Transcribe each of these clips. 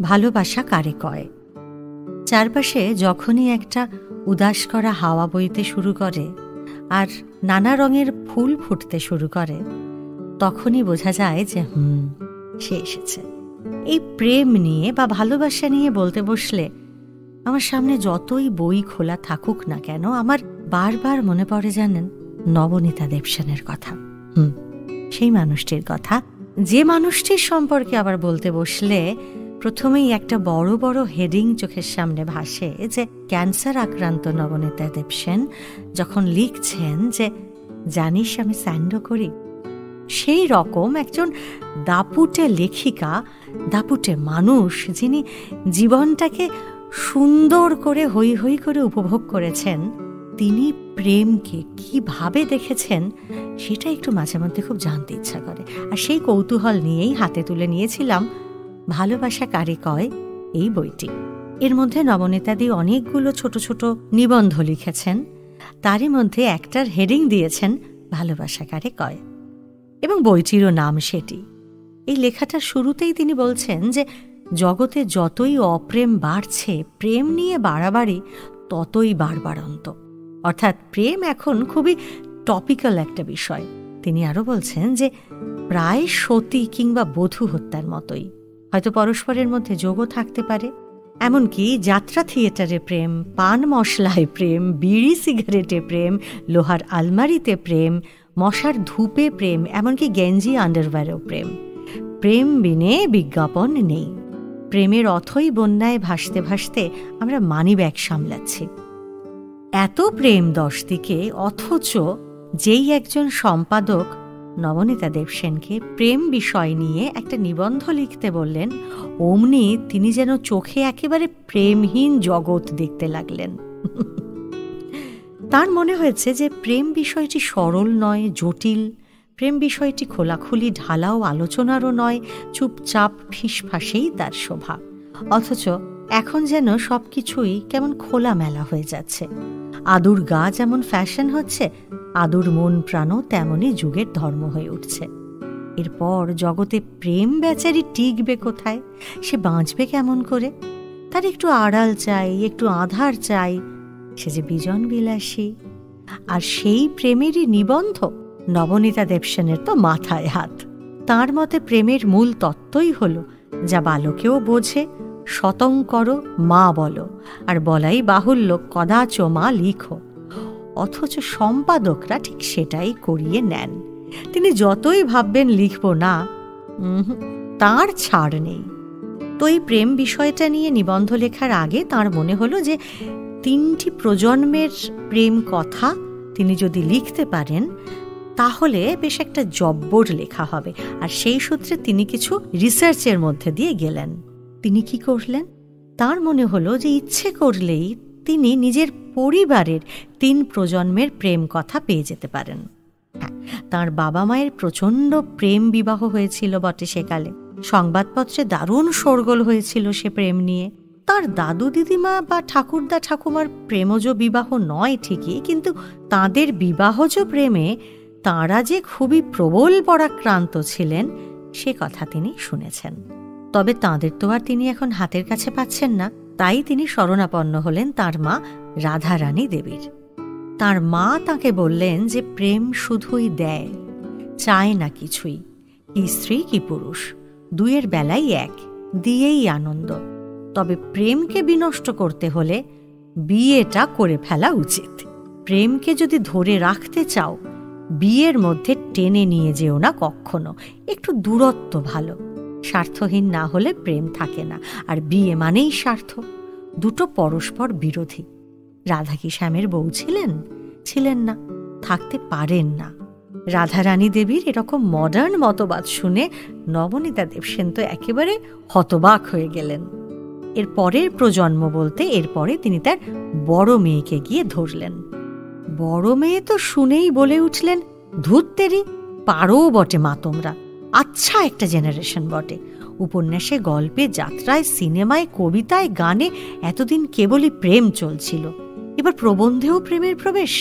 ভালোবাসা কারে কয়। চারপাশে যখনই একটা উদাস করা হাওয়া বইতে শুরু করে আর নানা রঙের ফুল ফুটতে শুরু করে, তখনই বোঝা যায় যে সে এসেছে। এই প্রেম নিয়ে বা ভালোবাসা নিয়ে বলতে বসলে আমার সামনে যতই বই খোলা থাকুক না কেন, আমার বারবার মনে পড়ে জানেন নবনীতা দেবসেনের কথা। সেই মানুষটির কথা, যে মানুষটির সম্পর্কে আবার বলতে বসলে প্রথমেই একটা বড় বড় হেডিং চোখের সামনে ভাসে যে ক্যান্সার আক্রান্ত নবনীতা দেবসেন যখন লিখছেন যে জানিস আমি স্যান্ডো করি। সেই রকম একজন দাপুটে লেখিকা, দাপুটে মানুষ, যিনি জীবনটাকে সুন্দর করে হৈ হৈ করে উপভোগ করেছেন, তিনি প্রেমকে কিভাবে দেখেছেন সেটা একটু মাঝে মধ্যে খুব জানতে ইচ্ছা করে। আর সেই কৌতূহল নিয়েই হাতে তুলে নিয়েছিলাম ভালোবাসা কারে কয় এই বইটি। এর মধ্যে নবনীতাদি অনেকগুলো ছোট ছোট নিবন্ধ লিখেছেন, তারই মধ্যে একটার হেডিং দিয়েছেন ভালোবাসা কারে কয়, এবং বইটিরও নাম সেটি। এই লেখাটার শুরুতেই তিনি বলছেন যে জগতে যতই অপ্রেম বাড়ছে, প্রেম নিয়ে বাড়াবাড়ি ততই বাড়বাড়ন্ত। অর্থাৎ প্রেম এখন খুবই টপিক্যাল একটা বিষয়। তিনি আরও বলছেন যে প্রায় সতী কিংবা বধূ হত্যার মতোই। হয়তো পরস্পরের মধ্যে যোগও থাকতে পারে, এমনকি যাত্রা থিয়েটারে প্রেম, পান মশলায় প্রেম, বিড়ি সিগারেটে প্রেম, লোহার আলমারিতে প্রেম, মশার ধূপে প্রেম, এমনকি গেঞ্জি আন্ডারওয়্যারেও প্রেম। প্রেম বিনে বিজ্ঞাপন নেই। প্রেমের অথই বন্যায় ভাসতে ভাসতে আমরা মানিব্যাগ সামলাচ্ছি। এত প্রেম 10 দিকে, অথচ যেই একজন সম্পাদক নবনীতা দেবসেনকে প্রেম বিষয় নিয়ে একটা নিবন্ধ লিখতে বললেন, অমনি তিনি যেন চোখে একেবারে প্রেমহীন জগৎ দেখতে লাগলেন। তার মনে হয়েছে যে প্রেম বিষয়টি সরল নয়, জটিল। প্রেম বিষয়টি খোলাখুলি ঢালাও আলোচনারও নয়, চুপচাপ ফিসফাসেই তার শোভা। অথচ এখন যেন সবকিছুই কেমন খোলামেলা হয়ে যাচ্ছে। আদুর গা যেমন ফ্যাশন হচ্ছে, আদুর মন প্রাণও তেমনই যুগের ধর্ম হয়ে উঠছে। এরপর জগতে প্রেম বেচারি টিকবে কোথায়? সে বাঁচবে কেমন করে? তার একটু আড়াল চাই, একটু আধার চাই। সে যে বিজন বিলাসী। আর সেই প্রেমেরই নিবন্ধ নবনীতা দেবসেনের তো মাথায় হাত। তার মতে প্রেমের মূল তত্ত্বই হল যা বালকেও বোঝে, শতং করো মা বলো, আর বলাই বাহুল্য কদাচ মা লিখো। অথচ সম্পাদকরা ঠিক সেটাই করিয়ে নেন। তিনি যতই ভাববেন লিখব না, তার ছাড় নেই। তো এই প্রেম বিষয়টা নিয়ে নিবন্ধ লেখার আগে তার মনে হলো যে 3টি প্রজন্মের প্রেম কথা তিনি যদি লিখতে পারেন তাহলে বেশ একটা জব্বর লেখা হবে। আর সেই সূত্রে তিনি কিছু রিসার্চের মধ্যে দিয়ে গেলেন। তিনি কি করলেন? তার মনে হলো যে ইচ্ছে করলেই তিনি নিজের পরিবারের 3 প্রজন্মের প্রেম কথা পেয়ে যেতে পারেন। হ্যাঁ, তাঁর বাবা মায়ের প্রচণ্ড প্রেম বিবাহ হয়েছিল বটে সেকালে। সংবাদপত্রে দারুণ শোরগোল হয়েছিল সে প্রেম নিয়ে। তার দাদু দিদিমা বা ঠাকুরদা ঠাকুমার প্রেমজ বিবাহ নয় ঠিকই, কিন্তু তাদের বিবাহজ প্রেমে তাঁরা যে খুবই প্রবল পরাক্রান্ত ছিলেন সে কথা তিনি শুনেছেন। তবে তাঁদের তো আর তিনি এখন হাতের কাছে পাচ্ছেন না, তাই তিনি শরণাপন্ন হলেন তাঁর মা রাধারানী দেবীর। তাঁর মা তাঁকে বললেন যে প্রেম শুধুই দেয়, চায় না কিছুই। কি স্ত্রী কি পুরুষ, দুয়ের বেলাই এক, দিয়েই আনন্দ। তবে প্রেমকে বিনষ্ট করতে হলে বিয়েটা করে ফেলা উচিত। প্রেমকে যদি ধরে রাখতে চাও, বিয়ের মধ্যে টেনে নিয়ে যেও না কখনো, একটু দূরত্ব ভালো। স্বার্থহীন না হলে প্রেম থাকে না, আর বিয়ে মানেই স্বার্থ। দুটো পরস্পর বিরোধী। রাধা কি শ্যামের বউ ছিলেন? ছিলেন না, থাকতে পারেন না। রাধারানী দেবীর এরকম মডার্ন মতবাদ শুনে নবনীতা দেবসেন তো একেবারে হতবাক হয়ে গেলেন। এর পরের প্রজন্ম বলতে এরপরে তিনি তার বড় মেয়েকে গিয়ে ধরলেন। বড় মেয়ে তো শুনেই বলে উঠলেন, ধুত্তেরি, পারো বটে মা তোমরা, আচ্ছা একটা জেনারেশন বটে। উপন্যাসে, গল্পে, যাত্রায়, সিনেমায়, কবিতায়, গানে এতদিন কেবলই প্রেম চলছিল, এবার প্রবন্ধেও প্রেমের প্রবেশ।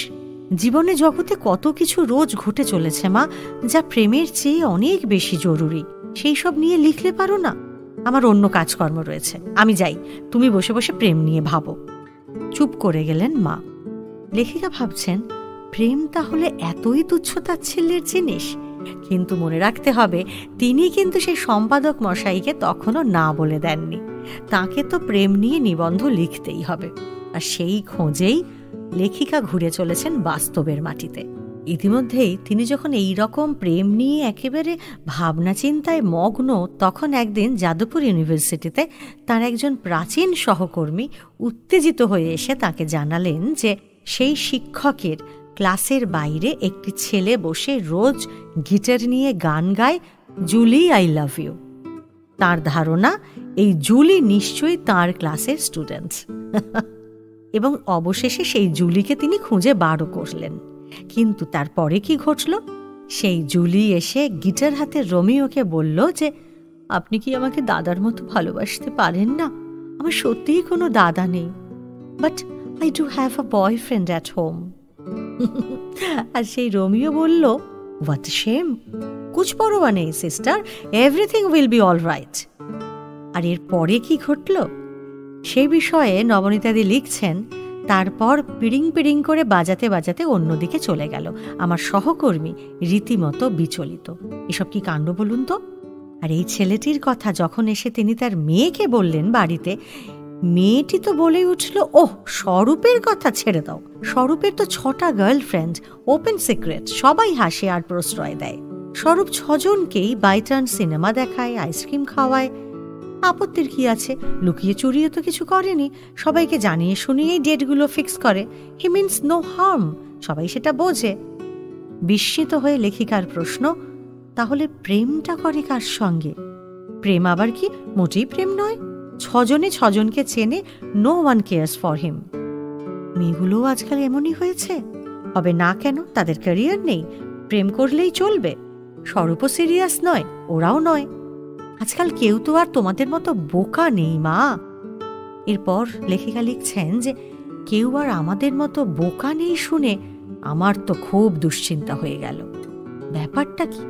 জীবনে জগতে কত কিছু রোজ ঘটে চলেছে মা, যা প্রেমের চেয়ে অনেক বেশি জরুরি। সেই সব নিয়ে লিখলে পারো না? আমার অন্য কাজকর্ম রয়েছে, আমি যাই, তুমি বসে বসে প্রেম নিয়ে ভাবো। চুপ করে গেলেন মা। লেখিকা ভাবছেন, প্রেম তাহলে এতই তুচ্ছতাচ্ছিল্যের জিনিস? কিন্তু মনে রাখতে হবে, তিনি কিন্তু সেই সম্পাদক মশাইকে তখনও না বলে দেননি। তাকে তো প্রেম নিয়ে নিবন্ধ লিখতেই হবে, আর সেই খোঁজেই লেখিকা ঘুরে চলেছেন বাস্তবের মাটিতে। ইতিমধ্যেই তিনি যখন এই রকম প্রেম নিয়ে একেবারে ভাবনা চিন্তায় মগ্ন, তখন একদিন যাদবপুর ইউনিভার্সিটিতে তার একজন প্রাচীন সহকর্মী উত্তেজিত হয়ে এসে তাকে জানালেন যে সেই শিক্ষকের ক্লাসের বাইরে একটি ছেলে বসে রোজ গিটার নিয়ে গান গায়, জুলি আই লাভ ইউ। তার ধারণা এই জুলি নিশ্চয়ই তার ক্লাসের স্টুডেন্ট। এবং অবশেষে সেই জুলিকে তিনি খুঁজে বারও করলেন। কিন্তু তারপরে কি ঘটল? সেই জুলি এসে গিটার হাতে রোমিওকে বলল যে, আপনি কি আমাকে দাদার মতো ভালোবাসতে পারেন না? আমার সত্যিই কোনো দাদা নেই, but I do have a boyfriend at home. আর সেই রোমিও বলল, হোয়াট আ শেম, কুছ পরোয়া নেই sister, everything will be all right. আর এর পরে কি ঘটল সেই বিষয়ে নবনীতাদি লিখছেন, তারপর পিড়িং পিড়িং করে বাজাতে বাজাতে অন্যদিকে চলে গেল। আমার সহকর্মী রীতিমতো বিচলিত। এসব কি কাণ্ড বলুন তো? আর এই ছেলেটির কথা যখন এসে তিনি তার মেয়েকে বললেন বাড়িতে, মেয়েটি তো বলে উঠল, ওহ, স্বরূপের কথা ছেড়ে দাও, স্বরূপের তো 6টা গার্লফ্রেন্ড, ওপেন সিক্রেট, সবাই হাসে আর প্রশ্রয় দেয়। স্বরূপ 6 জনকেই বাই টার্ন সিনেমা দেখায়, আইসক্রিম খাওয়ায়, আপত্তির কি আছে? লুকিয়ে চুরিয়ে তো কিছু করেনি, সবাইকে জানিয়ে শুনিয়েই ডেটগুলো ফিক্স করে। হি মিনস নো হার্ম, সবাই সেটা বোঝে। বিস্মিত হয়ে লেখিকার প্রশ্ন, তাহলে প্রেমটা করে কার সঙ্গে? প্রেম আবার কি মোটেই প্রেম নয়। 6 জনে 6 জনকে চেনে, no one cares for him. মেয়েগুলোও আজকাল এমনই হয়েছে, হবে না কেন? তাদের ক্যারিয়ার নেই, প্রেম করলেই চলবে। স্বরূপও সিরিয়াস নয়, ওরাও নয়। আজকাল কেউ তো আর তোমাদের মতো বোকা নেই মা। এরপর লেখিকা লিখছেন যে কেউ আর আমাদের মতো বোকা নেই শুনে আমার তো খুব দুশ্চিন্তা হয়ে গেল। ব্যাপারটা কি?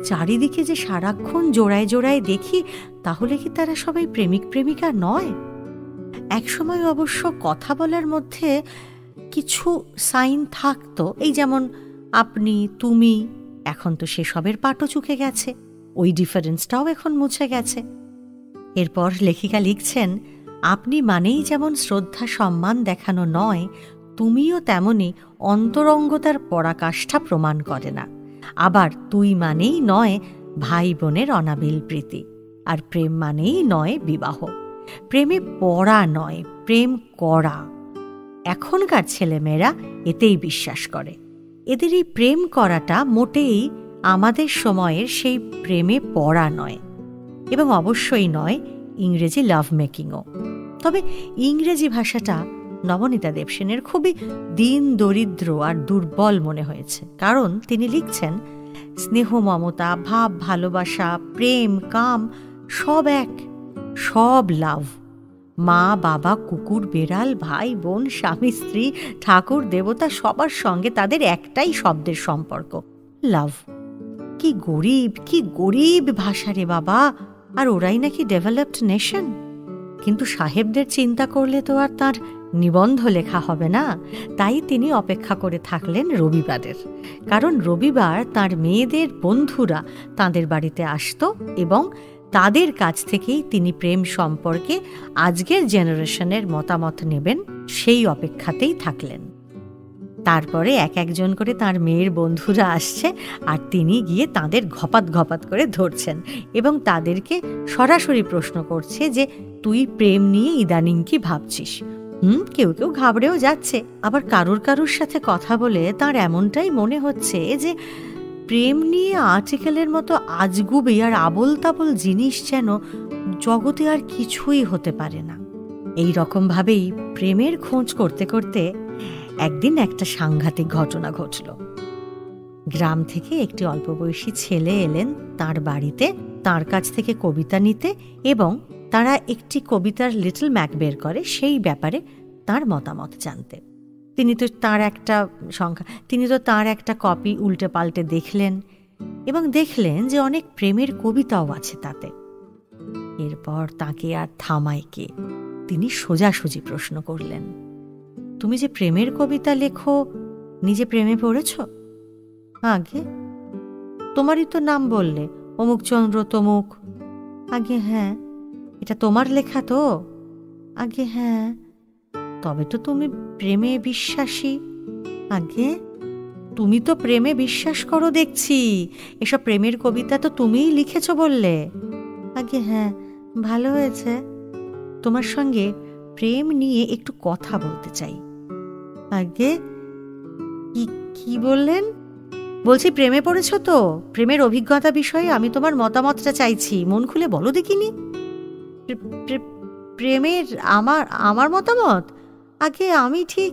চারিদিকে যে সারাক্ষণ জোড়ায় জোড়ায় দেখি, তাহলে কি তারা সবাই প্রেমিক প্রেমিকা নয়? একসময় অবশ্য কথা বলার মধ্যে কিছু সাইন থাকতো, এই যেমন আপনি, তুমি। এখন তো সেসবের পাটও চুকে গেছে, ওই ডিফারেন্সটাও এখন মুছে গেছে। এরপর লেখিকা লিখছেন, আপনি মানেই যেমন শ্রদ্ধা সম্মান দেখানো নয়, তুমিও তেমনি অন্তরঙ্গতার পরাকাষ্ঠা প্রমাণ করে না। আবার তুই মানেই নয় ভাই বোনের অনাবিল প্রীতি। আর প্রেম মানেই নয় বিবাহ। প্রেমে পড়া নয়, প্রেম করা। এখনকার ছেলেমেয়েরা এতেই বিশ্বাস করে। এদের এই প্রেম করাটা মোটেই আমাদের সময়ের সেই প্রেমে পড়া নয়, এবং অবশ্যই নয় ইংরেজি লাভ মেকিংও। তবে ইংরেজি ভাষাটা নবনীতা দেবসেনের খুবই দীন দরিদ্র আর দুর্বল মনে হয়েছে। কারণ তিনি লিখছেন, স্নেহ মমতা, ভাব ভালোবাসা, প্রেম কাম সব এক, সব লাভ। মা বাবা, কুকুর বেড়াল, ভাই বোন, স্বামী স্ত্রী, ঠাকুর দেবতা, সবার সঙ্গে তাদের একটাই শব্দের সম্পর্ক, লাভ। কি গরিব, কি গরিব ভাষা রে বাবা! আর ওরাই নাকি ডেভেলপড নেশন। কিন্তু সাহেবদের চিন্তা করলে তো আর তার নিবন্ধ লেখা হবে না। তাই তিনি অপেক্ষা করে থাকলেন রবিবারের। কারণ রবিবার তার মেয়েদের বন্ধুরা তাদের বাড়িতে আসতো এবং তাদের কাছ থেকেই তিনি প্রেম সম্পর্কে আজকের জেনারেশনের মতামত নেবেন, সেই অপেক্ষাতেই থাকলেন। তারপরে এক একজন করে তার মেয়ের বন্ধুরা আসছে, আর তিনি গিয়ে তাদের ঘপাত ঘপাত করে ধরছেন এবং তাদেরকে সরাসরি প্রশ্ন করছে যে তুই প্রেম নিয়ে ইদানিং কি ভাবছিস? কেউ কেউ ঘাবড়েও যাচ্ছে, আবার কারুর কারুর সাথে কথা বলে তার এমনটাই মনে হচ্ছে যে প্রেম নিয়ে আর্টিকেলের মতো আজগুবি আর আবোল তাবোল জিনিস যেন জগতে আর কিছুই হতে পারে না। এই রকমভাবেই প্রেমের খোঁজ করতে করতে একদিন একটা সাংঘাতিক ঘটনা ঘটল। গ্রাম থেকে একটি অল্প বয়সী ছেলে এলেন তার বাড়িতে তার কাছ থেকে কবিতা নিতে, এবং তারা একটি কবিতার লিটল ম্যাক বের করে সেই ব্যাপারে তার মতামত জানতে। তিনি তো তার একটা কপি উল্টে পাল্টে দেখলেন এবং দেখলেন যে অনেক প্রেমের কবিতাও আছে তাতে। এরপর তাকে আর থামায় কে? তিনি সোজাসুজি প্রশ্ন করলেন, তুমি যে প্রেমের কবিতা লেখো, নিজে প্রেমে পড়েছ? আগে, তোমারই তো নাম বললে, অমুকচন্দ্র তমুক। আগে হ্যাঁ। এটা তোমার লেখা তো? আগে হ্যাঁ। তবে তো তুমি প্রেমে বিশ্বাসী? আগে, তুমি তো প্রেমে বিশ্বাস করো দেখছি, এসব প্রেমের কবিতা তো তুমিই লিখেছ বললে। আগে হ্যাঁ। ভালো হয়েছে। তোমার সঙ্গে প্রেম নিয়ে একটু কথা বলতে চাই। আগে, কি বললেন? বলছি প্রেমে পড়েছ তো, প্রেমের অভিজ্ঞতা বিষয়ে আমি তোমার মতামতটা চাইছি, মন খুলে বলো দেখিনি। প্রেমের আমার মতামত? আগে আমি ঠিক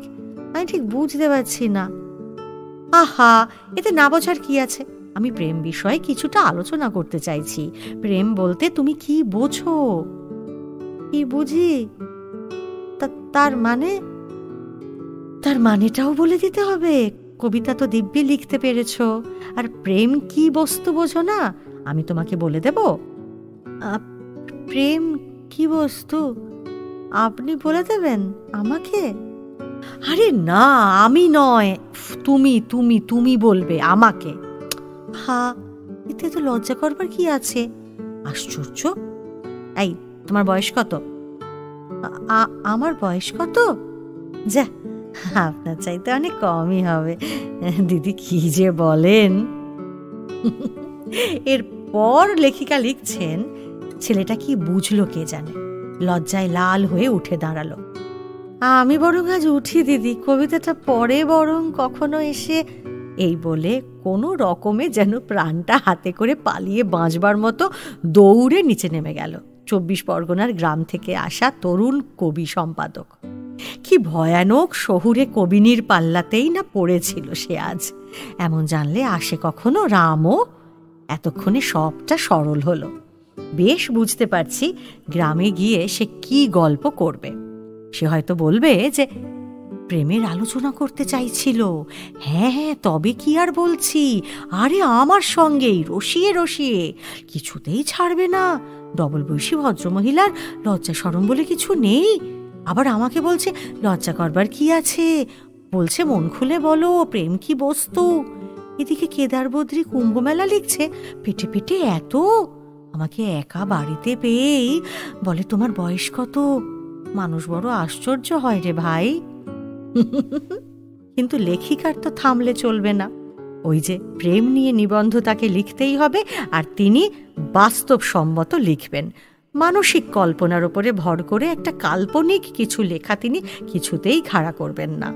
বুঝতে পারছি না। আহা, এতে না বোঝার কি আছে? আমি প্রেম বিষয়ে কিছুটা আলোচনা করতে চাইছি। প্রেম বলতে তুমি কি বোঝো? কি বুঝি? তার মানেটাও বলে দিতে হবে? কবিতা তো দিব্যি লিখতে পেরেছ, আর প্রেম কি বস্তু বোঝো না? আমি তোমাকে বলে দেব। প্রেম কি বস্তু আপনি বলে দেবেন আমাকে? আরে না, আমি নয়, তুমি তুমি তুমি বলবে আমাকে। হা, এতে তো লজ্জা করবার কি আছে? আশ্চর্য। এই, তোমার বয়স কত? আমার বয়স কত? যা, আপনার চাইতে অনেক কমই হবে। দিদি কি যে বলেন। এরপর লেখিকা লিখছেন, ছেলেটা কি বুঝলো কে জানে, লজ্জায় লাল হয়ে উঠে দাঁড়ালো। আমি বরং আজ উঠি দিদি, কবিতাটা পরে বরং কখনো এসে। এই বলে কোনো রকমে যেন প্রাণটা হাতে করে পালিয়ে বাঁচবার মতো দৌড়ে নিচে নেমে গেল 24 পরগনার গ্রাম থেকে আসা তরুণ কবি সম্পাদক। কি ভয়ানক শহুরে কবিনীর পাল্লাতেই না পড়েছিল সে আজ। এমন জানলে আসে কখনো রামও? এতক্ষণে সবটা সরল হলো। বেশ বুঝতে পারছি গ্রামে গিয়ে সে কি গল্প করবে। সে হয়তো বলবে যে প্রেমের আলোচনা করতে চাইছিল। হ্যাঁ হ্যাঁ, তবে কি আর বলছি, আরে আমার সঙ্গেই রসিয়ে রসিয়ে, কিছুতেই ছাড়বে না। ডবল বয়সী ভদ্রমহিলার লজ্জা শরম বলে কিছু নেই। আবার আমাকে বলছে লজ্জা করবার কি আছে, বলছে মন খুলে বলো প্রেম কি বস্তু। এদিকে কেদার বদ্রী কুম্ভমেলা লিখছে, পেটে পেটে এত। আমাকে একা বাড়িতে পেয়েই বলে তোমার বয়স কত। মানুষ বড় আশ্চর্য হয় রে ভাই। কিন্তু লেখিকার তো থামলে চলবে না। ওই যে প্রেম নিয়ে নিবন্ধ তাকে লিখতেই হবে, আর তিনি বাস্তবসম্মত লিখবেন। মানসিক কল্পনার উপরে ভর করে একটা কাল্পনিক কিছু লেখা তিনি কিছুতেই খাড়া করবেন না।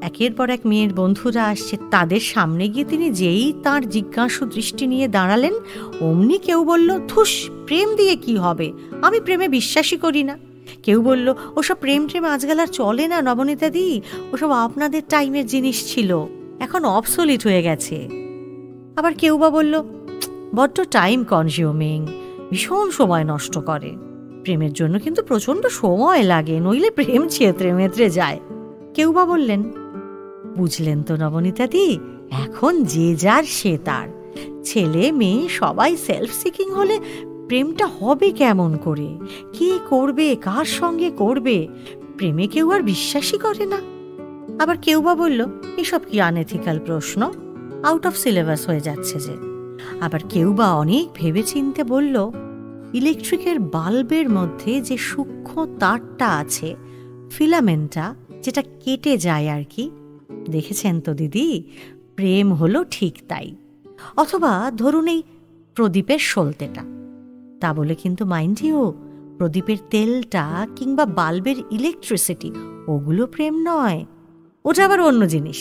একের পর এক মেয়ের বন্ধুরা আসছে, তাদের সামনে গিয়ে তিনি যেই তাঁর জিজ্ঞাসু দৃষ্টি নিয়ে দাঁড়ালেন, অমনি কেউ বলল, ধুস, প্রেম দিয়ে কি হবে, আমি প্রেমে বিশ্বাসই করি না। কেউ বলল, ওসব প্রেম আজকাল আর চলে না নবনীতা দি, ওসব আপনাদের টাইমের জিনিস ছিল, এখন অবসলিট হয়ে গেছে। আবার কেউ বা বলল, বড্ড টাইম কনজিউমিং, ভীষণ সময় নষ্ট করে। প্রেমের জন্য কিন্তু প্রচন্ড সময় লাগে, নইলে প্রেম ছেত্রে মেত্রে যায়। কেউ বা বললেন, বুঝলেন তো নবনীতা দি, এখন যে যার সে তার, ছেলে মেয়ে সবাই সেলফ সিকিং হলে প্রেমটা হবে কেমন করে, কে করবে, কার সঙ্গে করবে, প্রেমে কেউ আর বিশ্বাসই করে না। আবার কেউ বা বলল, এসব কি আনএথিক্যাল প্রশ্ন, আউট অফ সিলেবাস হয়ে যাচ্ছে যে। আবার কেউ বা অনেক ভেবে চিনতে বলল, ইলেকট্রিকের বাল্বের মধ্যে যে সূক্ষ্ম তারটা আছে, ফিলামেন্টটা, যেটা কেটে যায় আর কি, দেখেছেন তো দিদি, প্রেম হলো ঠিক তাই। অথবা ধরুন এই প্রদীপের সলতেটা, তা বলে কিন্তু মাইন্ড ইউ, প্রদীপের তেলটা কিংবা বাল্বের ইলেকট্রিসিটি ওগুলো প্রেম নয়, ওটা আবার অন্য জিনিস।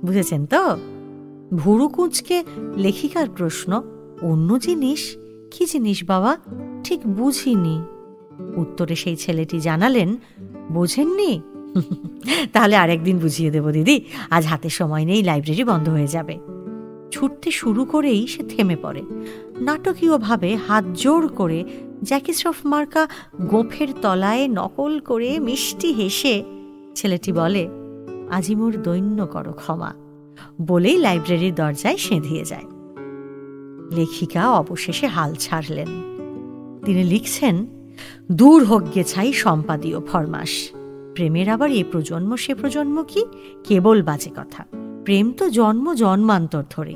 বুঝেছেন তো? ভুরু কুঁচকে লেখিকার প্রশ্ন, অন্য জিনিস? কি জিনিস বাবা, ঠিক বুঝিনি। উত্তরে সেই ছেলেটি জানালেন, বোঝেননি? তাহলে আরেকদিন বুঝিয়ে দেব দিদি, আজ হাতে সময় নেই, লাইব্রেরি বন্ধ হয়ে যাবে। ছুটতে শুরু করেই সে থেমে পড়ে। নাটকীয়ভাবে হাত জোর করে জ্যাকিস্রফ মার্কা গোঁফের তলায় নকল করে মিষ্টি হেসে ছেলেটি বলে, আজি মোর দৈন্য করো ক্ষমা, বলেই লাইব্রেরির দরজায় সেঁধিয়ে যায়। লেখিকা অবশেষে হাল ছাড়লেন। তিনি লিখছেন, দূর হোক গে ছাই সম্পাদীয় ফরমাস। প্রেমের আবার এ প্রজন্ম সে প্রজন্ম কি, কেবল বাজে কথা। প্রেম তো জন্ম জন্মান্তর ধরে,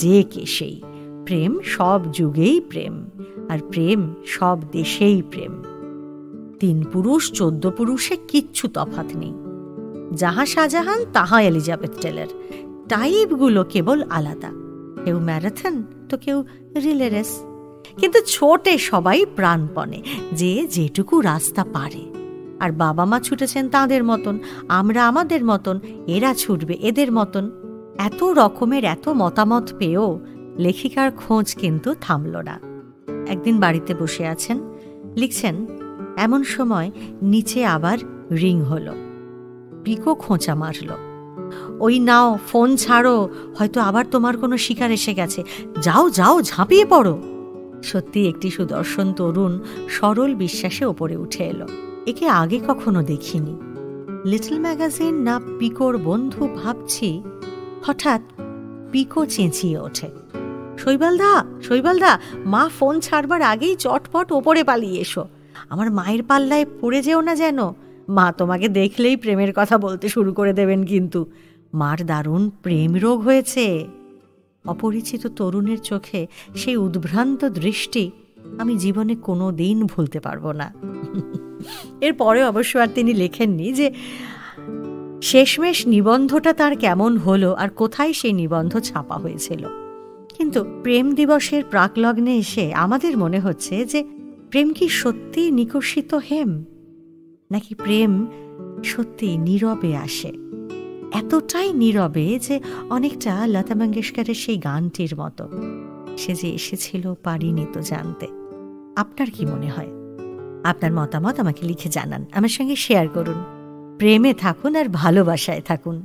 যে কে সেই। প্রেম সব যুগেই প্রেম, আর প্রেম সব দেশেই প্রেম। 3 পুরুষ 14 পুরুষে কিচ্ছু তফাৎ নেই। যাহা শাহজাহান তাহা এলিজাবেথ টেলর, টাইপগুলো কেবল আলাদা। কেউ ম্যারাথন তো কেউ রিলে রেস, কিন্তু ছোটে সবাই প্রাণপণে, যে যেটুকু রাস্তা পারে। আর বাবা মা ছুটেছেন তাঁদের মতন, আমরা আমাদের মতন, এরা ছুটবে এদের মতন। এত রকমের এত মতামত পেয়েও লেখিকার খোঁজ কিন্তু থামল না। একদিন বাড়িতে বসে আছেন, লিখছেন, এমন সময় নিচে আবার রিং হলো। পিকো খোঁচা মারল, ওই নাও ফোন ছাড়ো, হয়তো আবার তোমার কোনো শিকার এসে গেছে, যাও যাও ঝাঁপিয়ে পড়ো। সত্যি একটি সুদর্শন তরুণ সরল বিশ্বাসে ওপরে উঠে এলো। একে আগে কখনো দেখিনি। লিটল ম্যাগাজিন না পিকোর বন্ধু ভাবছি, হঠাৎ পিকো চেঁচিয়ে ওঠে, শৈবালদা শৈবালদা, মা ফোন ছাড়বার আগেই চটপট ওপরে পালিয়ে এসো, আমার মায়ের পাল্লায় পড়ে যেও না যেন। মা তোমাকে দেখলেই প্রেমের কথা বলতে শুরু করে দেবেন, কিন্তু মার দারুণ প্রেম রোগ হয়েছে। অপরিচিত তরুণের চোখে সেই উদ্ভ্রান্ত দৃষ্টি আমি জীবনে কোনো দিন ভুলতে পারবো না। এরপরে অবশ্য আর তিনি লেখেননি যে শেষমেশ নিবন্ধটা তার কেমন হলো আর কোথায় সেই নিবন্ধ ছাপা হয়েছিল। কিন্তু প্রেম দিবসের প্রাকলগ্নে এসে আমাদের মনে হচ্ছে যে প্রেম কি সত্যি নিকষিত হেম, নাকি প্রেম সত্যি নীরবে আসে, এতটাই নীরবে যে অনেকটা লতা মঙ্গেশকরের সেই গানটির মতো, সে যে এসেছিল পারিনি তো জানতে। আপনার কি মনে হয়? আপনার মতামত আমাকে লিখে জানান, আমার সঙ্গে শেয়ার করুন। প্রেমে থাকুন আর ভালোবাসায় থাকুন।